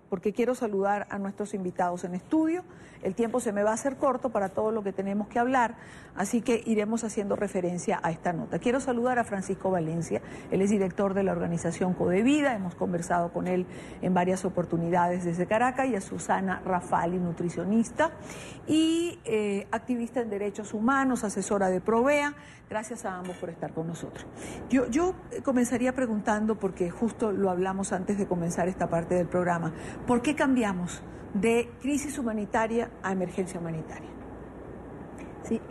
porque quiero saludar a nuestros invitados en estudio. El tiempo se me va a hacer corto para todo lo que tenemos que hablar, así que iremos haciendo referencia a esta nota. Quiero saludar a Francisco Valencia, él es director de la organización Codevida, hemos conversado con él en varias oportunidades desde Caracas, y a Susana Rafali, nutricionista y activista en derechos humanos, asesora de Provea. Gracias a ambos por estar con nosotros. Yo comenzaría preguntando, porque justo lo hablamos antes de comenzar esta parte del programa, ¿por qué cambiamos de crisis humanitaria a emergencia humanitaria? Sí,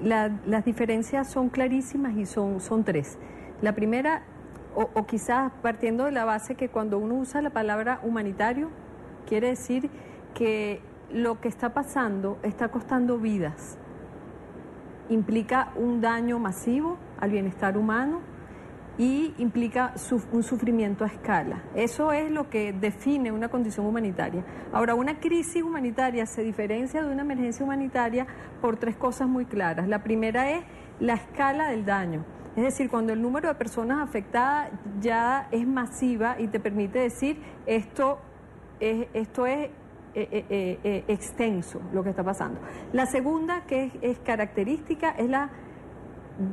las diferencias son clarísimas y son tres. La primera, o quizás partiendo de la base que cuando uno usa la palabra humanitario, quiere decir que lo que está pasando está costando vidas. Implica un daño masivo al bienestar humano y implica un sufrimiento a escala. Eso es lo que define una condición humanitaria. Ahora, una crisis humanitaria se diferencia de una emergencia humanitaria por tres cosas muy claras. La primera es la escala del daño. Es decir, cuando el número de personas afectadas ya es masiva y te permite decir esto es extenso lo que está pasando. La segunda, que es característica, es la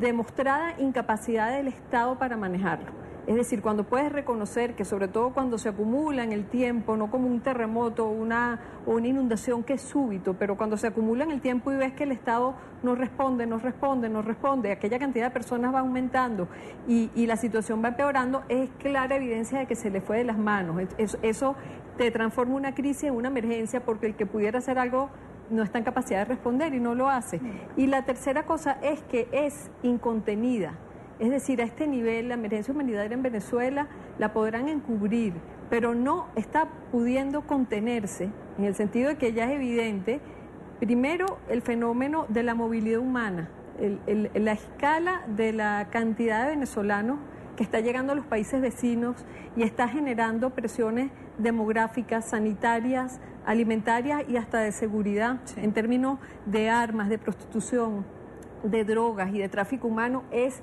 demostrada incapacidad del Estado para manejarlo. Es decir, cuando puedes reconocer que, sobre todo cuando se acumula en el tiempo, no como un terremoto o una inundación que es súbito, pero cuando se acumula en el tiempo y ves que el Estado no responde, aquella cantidad de personas va aumentando y la situación va empeorando, es clara evidencia de que se le fue de las manos. Eso te transforma una crisis en una emergencia, porque el que pudiera hacer algo no está en capacidad de responder y no lo hace. Y la tercera cosa es que es incontenida. Es decir, a este nivel la emergencia humanitaria en Venezuela la podrán encubrir, pero no está pudiendo contenerse, en el sentido de que ya es evidente, primero, el fenómeno de la movilidad humana, la escala de la cantidad de venezolanos que está llegando a los países vecinos y está generando presiones demográficas, sanitarias, alimentarias y hasta de seguridad, sí, en términos de armas, de prostitución, de drogas y de tráfico humano. Es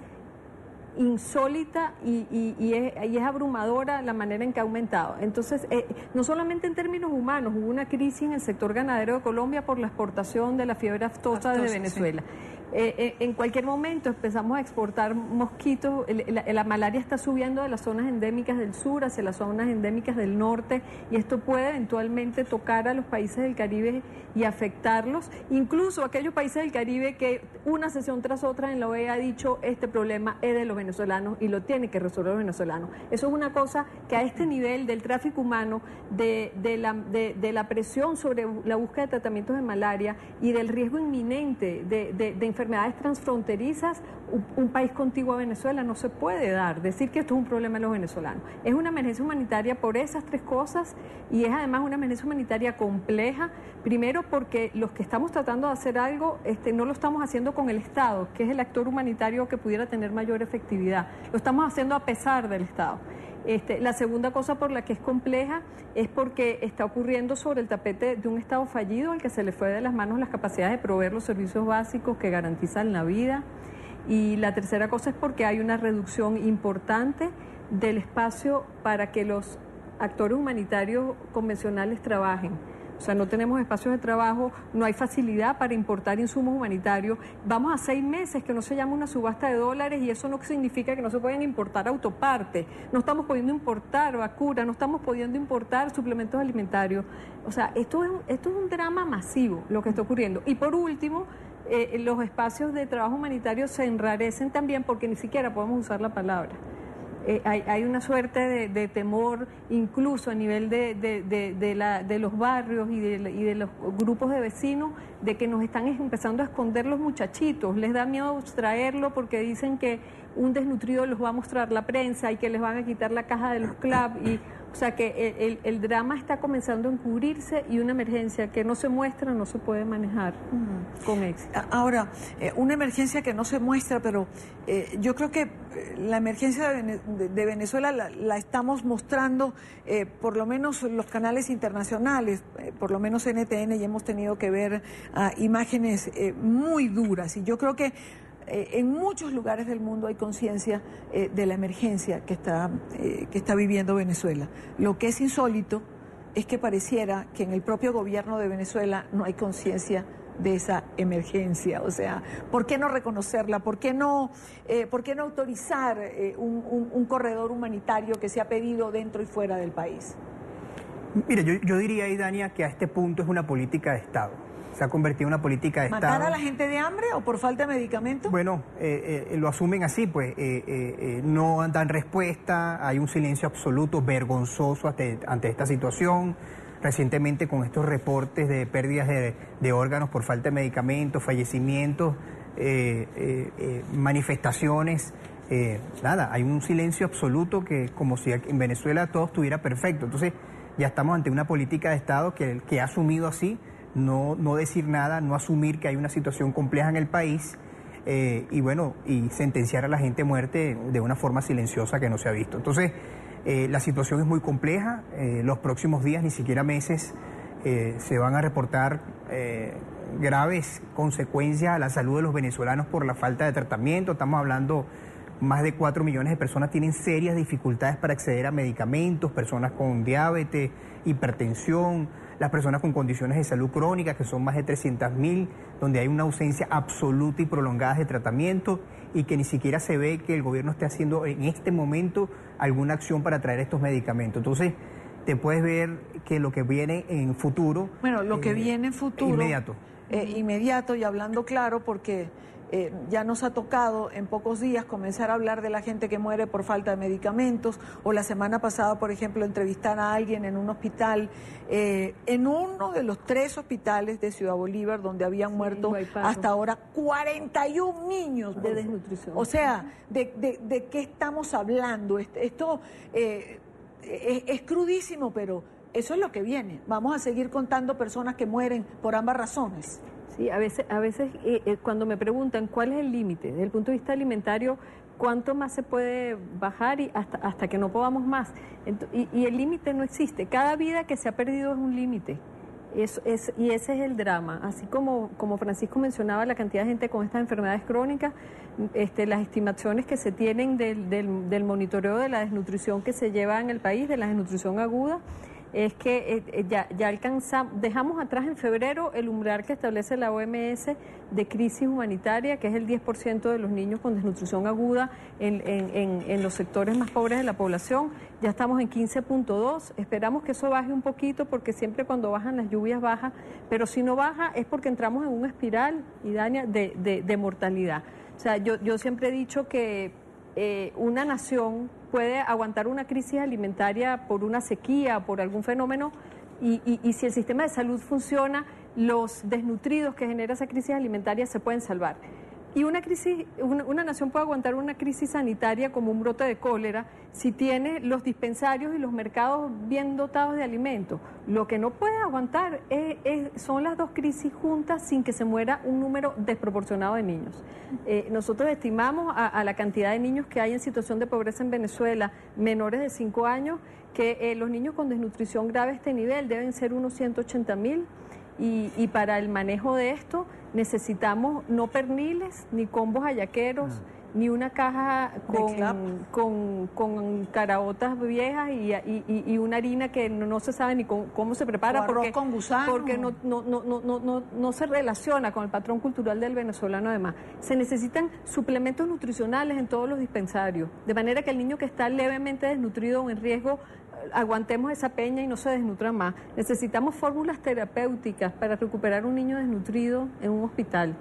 insólita y es abrumadora la manera en que ha aumentado. Entonces, no solamente en términos humanos, hubo una crisis en el sector ganadero de Colombia por la exportación de la fiebre aftosa de Venezuela. Sí. En cualquier momento empezamos a exportar mosquitos, la malaria está subiendo de las zonas endémicas del sur hacia las zonas endémicas del norte, y esto puede eventualmente tocar a los países del Caribe y afectarlos, incluso aquellos países del Caribe que una sesión tras otra en la OEA ha dicho este problema es de los venezolanos y lo tienen que resolver los venezolanos. Eso es una cosa que a este nivel del tráfico humano, de la presión sobre la búsqueda de tratamientos de malaria y del riesgo inminente de enfermedades transfronterizas, un país contiguo a Venezuela no se puede dar. Decir que esto es un problema de los venezolanos. Es una emergencia humanitaria por esas tres cosas, y es además una emergencia humanitaria compleja. Primero, porque los que estamos tratando de hacer algo, no lo estamos haciendo con el Estado, que es el actor humanitario que pudiera tener mayor efectividad. Lo estamos haciendo a pesar del Estado. La segunda cosa por la que es compleja es porque está ocurriendo sobre el tapete de un Estado fallido al que se le fue de las manos las capacidades de proveer los servicios básicos que garantizan la vida. Y la tercera cosa es porque hay una reducción importante del espacio para que los actores humanitarios convencionales trabajen. O sea, no tenemos espacios de trabajo, no hay facilidad para importar insumos humanitarios. Vamos a 6 meses que no se llama una subasta de dólares, y eso no significa que no se pueden importar autopartes. No estamos pudiendo importar vacunas, no estamos pudiendo importar suplementos alimentarios. O sea, esto es un drama masivo lo que está ocurriendo. Y por último, los espacios de trabajo humanitario se enrarecen también porque ni siquiera podemos usar la palabra. Hay una suerte de temor, incluso a nivel de los barrios y de los grupos de vecinos, de que nos están empezando a esconder los muchachitos. Les da miedo extraerlo porque dicen que un desnutrido los va a mostrar la prensa y que les van a quitar la caja de los clubs. O sea que el drama está comenzando a encubrirse, y una emergencia que no se muestra no se puede manejar con éxito. Ahora, una emergencia que no se muestra, pero yo creo que la emergencia de Venezuela la estamos mostrando, por lo menos los canales internacionales, por lo menos NTN, y hemos tenido que ver imágenes muy duras, y yo creo que en muchos lugares del mundo hay conciencia de la emergencia que está viviendo Venezuela. Lo que es insólito es que pareciera que en el propio gobierno de Venezuela no hay conciencia de esa emergencia. O sea, ¿por qué no reconocerla? ¿Por qué no autorizar un corredor humanitario que se ha pedido dentro y fuera del país? Mire, yo diría, Idania, que a este punto es una política de Estado. Se ha convertido en una política de Estado. ¿Matar a la gente de hambre o por falta de medicamentos? Bueno, lo asumen así, pues no dan respuesta, hay un silencio absoluto, vergonzoso ante esta situación. Recientemente con estos reportes de pérdidas de órganos por falta de medicamentos, fallecimientos, manifestaciones, nada, hay un silencio absoluto que como si en Venezuela todo estuviera perfecto. Entonces ya estamos ante una política de Estado que ha asumido así, no decir nada, no asumir que hay una situación compleja en el país y sentenciar a la gente a muerte de una forma silenciosa que no se ha visto. Entonces, la situación es muy compleja, los próximos días, ni siquiera meses, se van a reportar graves consecuencias a la salud de los venezolanos por la falta de tratamiento. Estamos hablando, más de 4 millones de personas tienen serias dificultades para acceder a medicamentos, personas con diabetes, hipertensión, las personas con condiciones de salud crónicas, que son más de 300.000, donde hay una ausencia absoluta y prolongada de tratamiento y que ni siquiera se ve que el gobierno esté haciendo en este momento alguna acción para traer estos medicamentos. Entonces, te puedes ver que lo que viene en futuro... Bueno, lo que viene en futuro... Inmediato. Inmediato, y hablando claro, porque ya nos ha tocado en pocos días comenzar a hablar de la gente que muere por falta de medicamentos, o la semana pasada, por ejemplo, entrevistar a alguien en un hospital, en uno de los 3 hospitales de Ciudad Bolívar, donde habían muerto hasta ahora 41 niños de desnutrición. O sea, ¿de qué estamos hablando? Esto es crudísimo, pero eso es lo que viene. Vamos a seguir contando personas que mueren por ambas razones. Sí, a veces cuando me preguntan cuál es el límite, desde el punto de vista alimentario, cuánto más se puede bajar y hasta que no podamos más. Y el límite no existe. Cada vida que se ha perdido es un límite. Y ese es el drama. Así como Francisco mencionaba, la cantidad de gente con estas enfermedades crónicas, las estimaciones que se tienen del monitoreo de la desnutrición que se lleva en el país, de la desnutrición aguda, es que ya dejamos atrás en febrero el umbral que establece la OMS de crisis humanitaria, que es el 10% de los niños con desnutrición aguda en los sectores más pobres de la población. Ya estamos en 15.2, esperamos que eso baje un poquito, porque siempre cuando bajan las lluvias baja, pero si no baja es porque entramos en una espiral, Idania, de mortalidad. O sea, yo siempre he dicho que una nación puede aguantar una crisis alimentaria por una sequía, por algún fenómeno, y si el sistema de salud funciona, los desnutridos que genera esa crisis alimentaria se pueden salvar. Y una nación puede aguantar una crisis sanitaria como un brote de cólera si tiene los dispensarios y los mercados bien dotados de alimentos. Lo que no puede aguantar son las dos crisis juntas sin que se muera un número desproporcionado de niños. Nosotros estimamos a la cantidad de niños que hay en situación de pobreza en Venezuela, menores de 5 años, que los niños con desnutrición grave a este nivel deben ser unos 180.000. Y para el manejo de esto necesitamos no perniles, ni combos hallaqueros, ni una caja con caraotas viejas y una harina que no se sabe ni cómo se prepara, porque no se relaciona con el patrón cultural del venezolano. Además, se necesitan suplementos nutricionales en todos los dispensarios, de manera que el niño que está levemente desnutrido o en riesgo, aguantemos esa peña y no se desnutra más. Necesitamos fórmulas terapéuticas para recuperar un niño desnutrido en un hospital.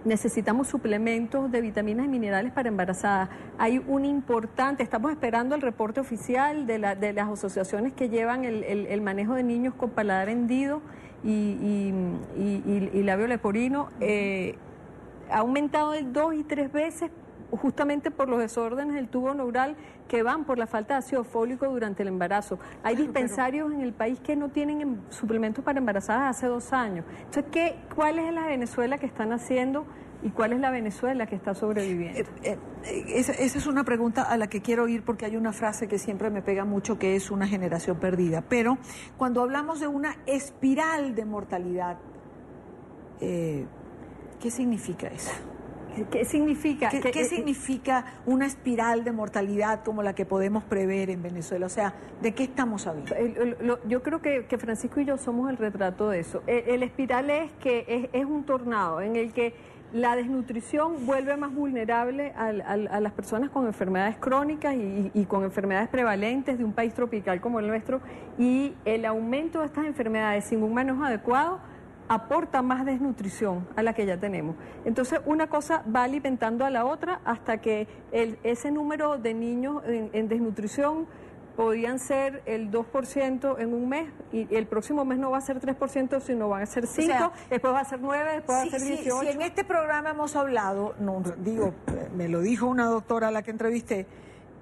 Necesitamos suplementos de vitaminas y minerales para embarazadas. Hay un importante, estamos esperando el reporte oficial de las asociaciones que llevan el manejo de niños con paladar hendido y labio leporino. Ha aumentado de 2 y 3 veces, justamente por los desórdenes del tubo neural que van por la falta de ácido fólico durante el embarazo. Hay dispensarios en el país que no tienen suplementos para embarazadas hace 2 años. Entonces, ¿cuál es la Venezuela que están haciendo y cuál es la Venezuela que está sobreviviendo? Esa es una pregunta a la que quiero ir, porque hay una frase que siempre me pega mucho, que es una generación perdida. Pero cuando hablamos de una espiral de mortalidad, ¿qué significa eso? ¿Qué significa? ¿Qué significa una espiral de mortalidad como la que podemos prever en Venezuela? O sea, ¿de qué estamos hablando? Yo creo que Francisco y yo somos el retrato de eso. El espiral es que es un tornado en el que la desnutrición vuelve más vulnerable a las personas con enfermedades crónicas y con enfermedades prevalentes de un país tropical como el nuestro, y el aumento de estas enfermedades sin un manejo adecuado aporta más desnutrición a la que ya tenemos. Entonces, una cosa va alimentando a la otra hasta que ese número de niños en desnutrición podían ser el 2% en un mes, y el próximo mes no va a ser 3%, sino van a ser 5%, o sea, después va a ser 9%, después va a ser 18%. Si en este programa hemos hablado, me lo dijo una doctora a la que entrevisté,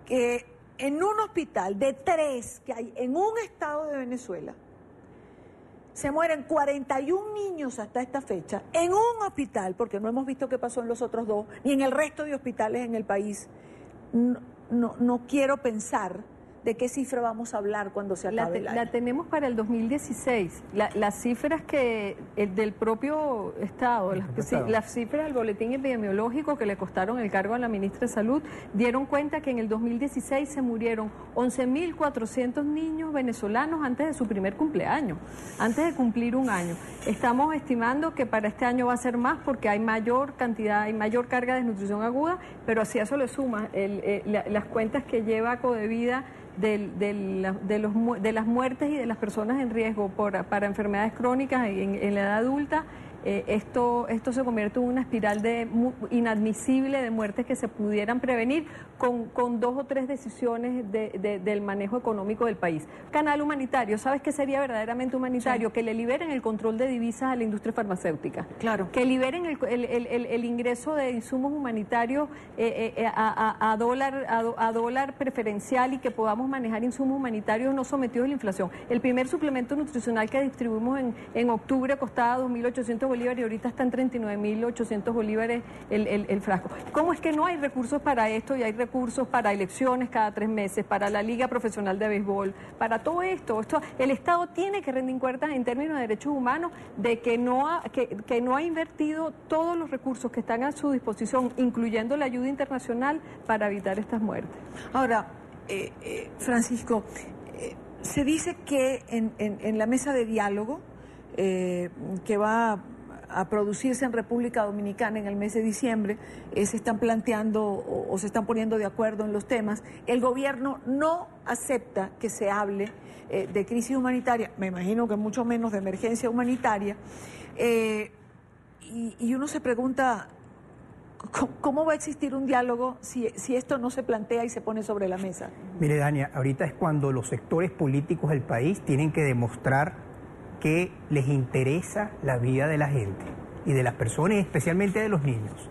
que en un hospital de 3 que hay en un estado de Venezuela, se mueren 41 niños hasta esta fecha, en un hospital, porque no hemos visto qué pasó en los otros 2, ni en el resto de hospitales en el país. No quiero pensar de qué cifra vamos a hablar cuando se acabe el año. La tenemos para el 2016. Las cifras del propio Estado, las cifras del boletín epidemiológico que le costaron el cargo a la ministra de Salud, dieron cuenta que en el 2016 se murieron 11.400 niños venezolanos antes de su primer cumpleaños, antes de cumplir un año. Estamos estimando que para este año va a ser más porque hay mayor cantidad, hay mayor carga de desnutrición aguda, pero si a eso le sumas las cuentas que lleva Codevida de las muertes y de las personas en riesgo para enfermedades crónicas en la edad adulta, esto se convierte en una espiral inadmisible de muertes que se pudieran prevenir con 2 o 3 decisiones del manejo económico del país. Canal humanitario, ¿sabes qué sería verdaderamente humanitario? Sí. Que le liberen el control de divisas a la industria farmacéutica. Claro. Que liberen el ingreso de insumos humanitarios a dólar preferencial, y que podamos manejar insumos humanitarios no sometidos a la inflación. El primer suplemento nutricional que distribuimos en octubre costaba 2.800 bolívares y ahorita está en 39.800 bolívares el frasco. ¿Cómo es que no hay recursos para esto? Y hay recursos para elecciones cada 3 meses, para la Liga Profesional de Béisbol, para todo esto. El Estado tiene que rendir cuentas en términos de derechos humanos de que no ha invertido todos los recursos que están a su disposición, incluyendo la ayuda internacional, para evitar estas muertes. Ahora, Francisco, se dice que en la mesa de diálogo que va a producirse en República Dominicana en el mes de diciembre, se están planteando o se están poniendo de acuerdo en los temas. El gobierno no acepta que se hable de crisis humanitaria, me imagino que mucho menos de emergencia humanitaria, y uno se pregunta, ¿cómo va a existir un diálogo si esto no se plantea y se pone sobre la mesa? Mire, Dania, ahorita es cuando los sectores políticos del país tienen que demostrar que les interesa la vida de la gente y de las personas, especialmente de los niños.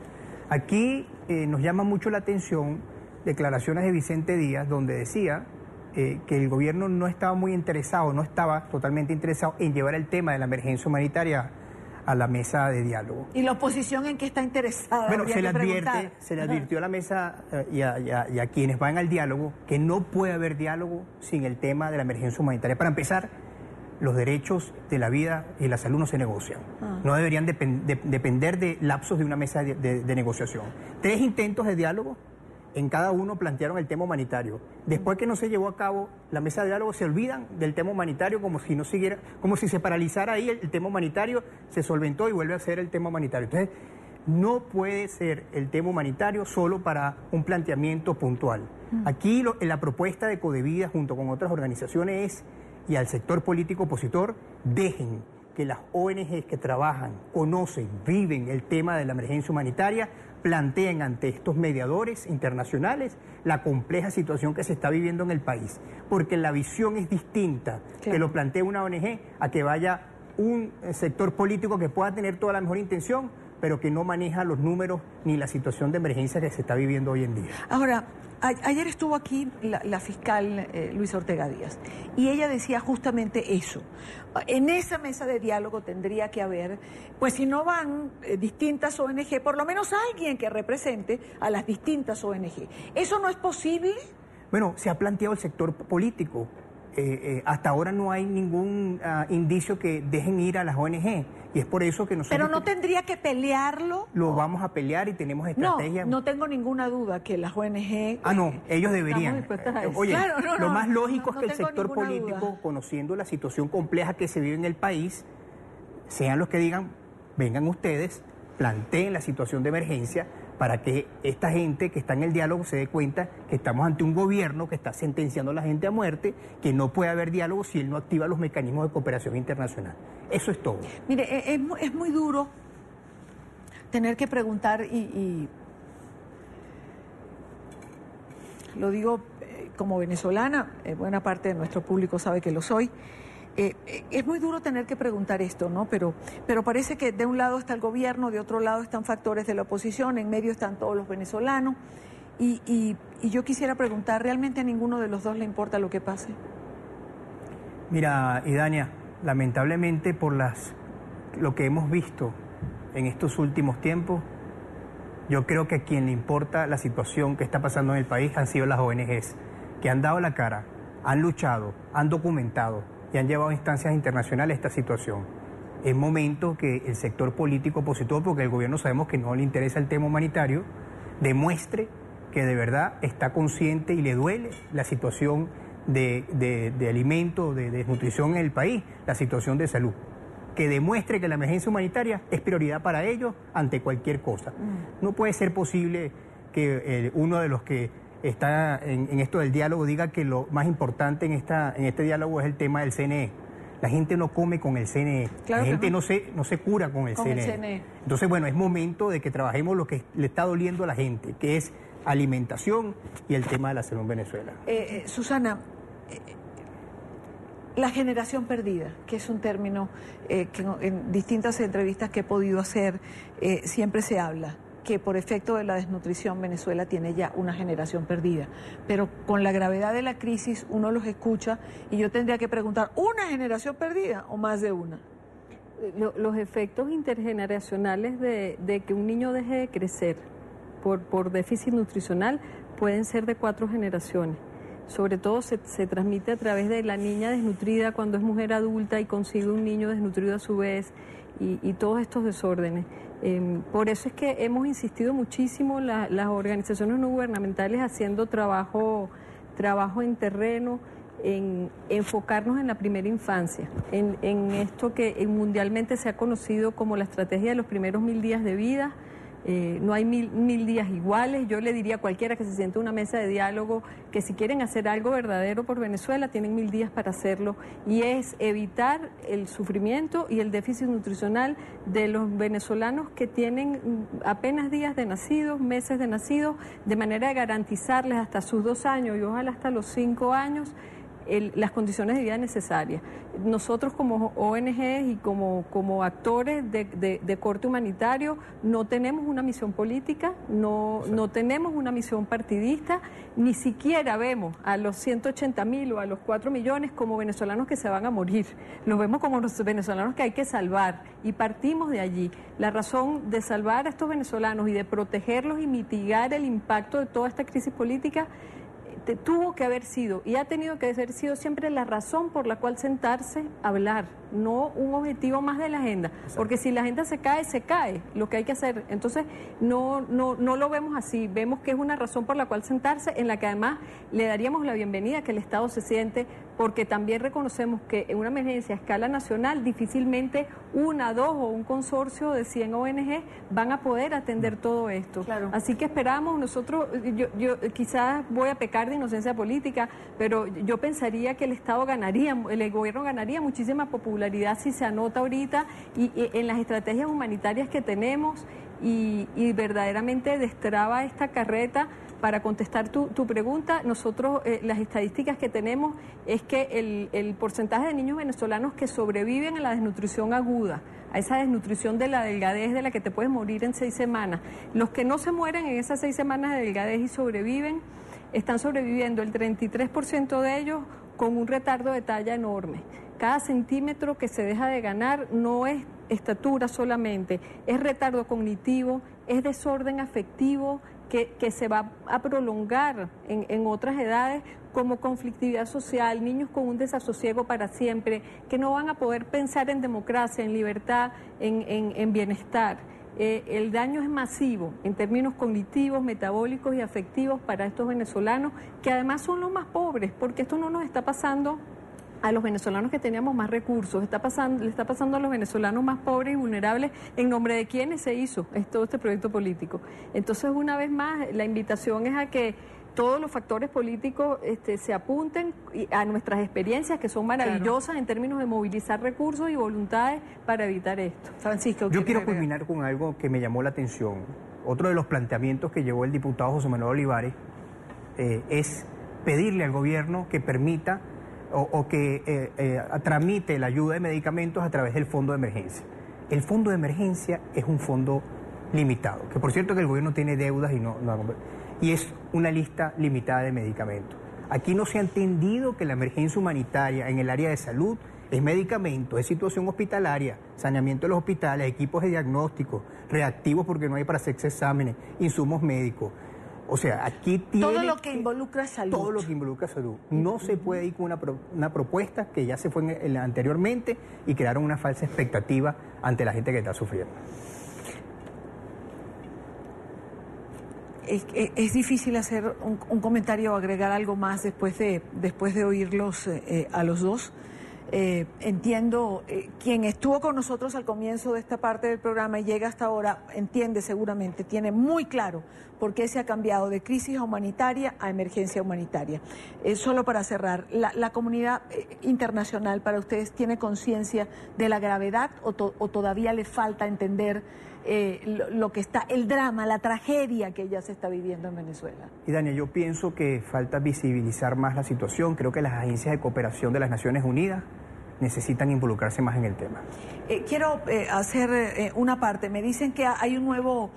Aquí nos llama mucho la atención declaraciones de Vicente Díaz, donde decía que el gobierno no estaba muy interesado, no estaba totalmente interesado en llevar el tema de la emergencia humanitaria a la mesa de diálogo. ¿Y la oposición en qué está interesada? Bueno, se le advirtió a la mesa y a quienes van al diálogo que no puede haber diálogo sin el tema de la emergencia humanitaria. Para empezar, los derechos de la vida y la salud no se negocian. No deberían depender de lapsos de una mesa de negociación. 3 intentos de diálogo, en cada uno plantearon el tema humanitario. Después que no se llevó a cabo la mesa de diálogo, se olvidan del tema humanitario como si se paralizara ahí el tema humanitario, se solventó y vuelve a ser el tema humanitario. Entonces, no puede ser el tema humanitario solo para un planteamiento puntual. Aquí la propuesta de Codevida junto con otras organizaciones y al sector político opositor, dejen que las ONGs que trabajan, conocen, viven el tema de la emergencia humanitaria, planteen ante estos mediadores internacionales la compleja situación que se está viviendo en el país. Porque la visión es distinta, que lo plantee una ONG a que vaya un sector político que pueda tener toda la mejor intención, pero que no maneja los números ni la situación de emergencia que se está viviendo hoy en día. Ahora, ayer estuvo aquí la fiscal Luisa Ortega Díaz, y ella decía justamente eso. En esa mesa de diálogo tendría que haber, pues si no van distintas ONG, por lo menos alguien que represente a las distintas ONG. ¿Eso no es posible? Bueno, se ha planteado el sector político. hasta ahora no hay ningún indicio que dejen ir a las ONG. Y es por eso que nosotros... Pero no tendría que pelearlo. Lo vamos a pelear y tenemos estrategias. No tengo ninguna duda que las ONG... No, ellos deberían. Oye, claro, lo más lógico es que el sector ninguna político, duda, conociendo la situación compleja que se vive en el país, sean los que digan, vengan ustedes, planteen la situación de emergencia para que esta gente que está en el diálogo se dé cuenta que estamos ante un gobierno que está sentenciando a la gente a muerte, que no puede haber diálogo si él no activa los mecanismos de cooperación internacional. Eso es todo. Mire, es muy duro tener que preguntar y lo digo como venezolana, buena parte de nuestro público sabe que lo soy. Es muy duro tener que preguntar esto, ¿no? Pero parece que de un lado está el gobierno, de otro lado están factores de la oposición, en medio están todos los venezolanos. Y yo quisiera preguntar, ¿realmente a ninguno de los dos le importa lo que pase? Mira, Idania, lamentablemente por lo que hemos visto en estos últimos tiempos, yo creo que a quien le importa la situación que está pasando en el país han sido las ONGs, que han dado la cara, han luchado, han documentado y han llevado a instancias internacionales esta situación. Es momento que el sector político opositor, porque el gobierno sabemos que no le interesa el tema humanitario, demuestre que de verdad está consciente y le duele la situación de alimento, de desnutrición en el país, la situación de salud. Que demuestre que la emergencia humanitaria es prioridad para ellos ante cualquier cosa. No puede ser posible que uno de los que está en esto del diálogo diga que lo más importante en este diálogo es el tema del CNE. La gente no come con el CNE, claro, la gente no se cura con el CNE. Entonces, bueno, es momento de que trabajemos lo que le está doliendo a la gente, que es alimentación y el tema de la salud en Venezuela. Susana, la generación perdida, que es un término que en distintas entrevistas que he podido hacer siempre se habla, que por efecto de la desnutrición Venezuela tiene ya una generación perdida. Pero con la gravedad de la crisis uno los escucha y yo tendría que preguntar, ¿una generación perdida o más de una? Los efectos intergeneracionales de que un niño deje de crecer por déficit nutricional pueden ser de 4 generaciones. Sobre todo se transmite a través de la niña desnutrida cuando es mujer adulta y consigue un niño desnutrido a su vez y todos estos desórdenes. Por eso es que hemos insistido muchísimo las organizaciones no gubernamentales haciendo trabajo en terreno, en enfocarnos en la primera infancia, en esto que mundialmente se ha conocido como la estrategia de los primeros 1000 días de vida. No hay mil días iguales. Yo le diría a cualquiera que se siente en una mesa de diálogo que si quieren hacer algo verdadero por Venezuela tienen 1000 días para hacerlo, y es evitar el sufrimiento y el déficit nutricional de los venezolanos que tienen apenas días de nacidos, meses de nacidos, de manera de garantizarles hasta sus 2 años y ojalá hasta los 5 años las condiciones de vida necesarias. Nosotros como ONG y como actores de corte humanitario no tenemos una misión política, no tenemos una misión partidista, ni siquiera vemos a los 180.000 o a los 4 millones como venezolanos que se van a morir. Los vemos como los venezolanos que hay que salvar y partimos de allí. La razón de salvar a estos venezolanos y de protegerlos y mitigar el impacto de toda esta crisis política tuvo que haber sido y ha tenido que haber sido siempre la razón por la cual sentarse a hablar, no un objetivo más de la agenda. Exacto. Porque si la agenda se cae lo que hay que hacer. Entonces no lo vemos así, vemos que es una razón por la cual sentarse, en la que además le daríamos la bienvenida a que el Estado se siente, porque también reconocemos que en una emergencia a escala nacional difícilmente 1, 2 o un consorcio de 100 ONG van a poder atender todo esto. Claro. Así que esperamos nosotros, yo quizás voy a pecar de inocencia política, pero yo pensaría que el Estado ganaría, el gobierno ganaría muchísima popularidad si se anota ahorita y en las estrategias humanitarias que tenemos y verdaderamente destraba esta carreta. Para contestar tu pregunta, nosotros las estadísticas que tenemos es que el porcentaje de niños venezolanos que sobreviven a la desnutrición aguda, a esa desnutrición de la delgadez de la que te puedes morir en 6 semanas, los que no se mueren en esas 6 semanas de delgadez y sobreviven, están sobreviviendo el 33% de ellos con un retardo de talla enorme. Cada centímetro que se deja de ganar no es estatura solamente, es retardo cognitivo, es desorden afectivo, que se va a prolongar en otras edades, como conflictividad social, niños con un desasosiego para siempre, que no van a poder pensar en democracia, en libertad, en bienestar. El daño es masivo en términos cognitivos, metabólicos y afectivos para estos venezolanos, que además son los más pobres, porque esto no nos está pasando a los venezolanos que teníamos más recursos, le está pasando a los venezolanos más pobres y vulnerables, en nombre de quienes se hizo todo este proyecto político. Entonces, una vez más, la invitación es a que todos los factores políticos se apunten a nuestras experiencias, que son maravillosas, claro, en términos de movilizar recursos y voluntades para evitar esto. Francisco, yo quiero culminar con algo que me llamó la atención. Otro de los planteamientos que llevó el diputado José Manuel Olivares es pedirle al gobierno que permita o que tramite la ayuda de medicamentos a través del fondo de emergencia. El fondo de emergencia es un fondo limitado, que por cierto que el gobierno tiene deudas y es una lista limitada de medicamentos. Aquí no se ha entendido que la emergencia humanitaria en el área de salud es medicamento, es situación hospitalaria, saneamiento de los hospitales, equipos de diagnóstico, reactivos porque no hay para hacerse exámenes, insumos médicos. O sea, aquí tiene todo lo que involucra salud. Todo lo que involucra salud. No se puede ir con una propuesta que ya se fue anteriormente y crearon una falsa expectativa ante la gente que está sufriendo. Es difícil hacer un comentario o agregar algo más después de oírlos a los dos. Entiendo, quien estuvo con nosotros al comienzo de esta parte del programa y llega hasta ahora, entiende seguramente, tiene muy claro por qué se ha cambiado de crisis humanitaria a emergencia humanitaria. Solo para cerrar, ¿la comunidad internacional para ustedes tiene conciencia de la gravedad o todavía le falta entender lo que está, el drama, la tragedia que ya se está viviendo en Venezuela? Y Dania, yo pienso que falta visibilizar más la situación. Creo que las agencias de cooperación de las Naciones Unidas necesitan involucrarse más en el tema. Quiero hacer una parte. Me dicen que hay información.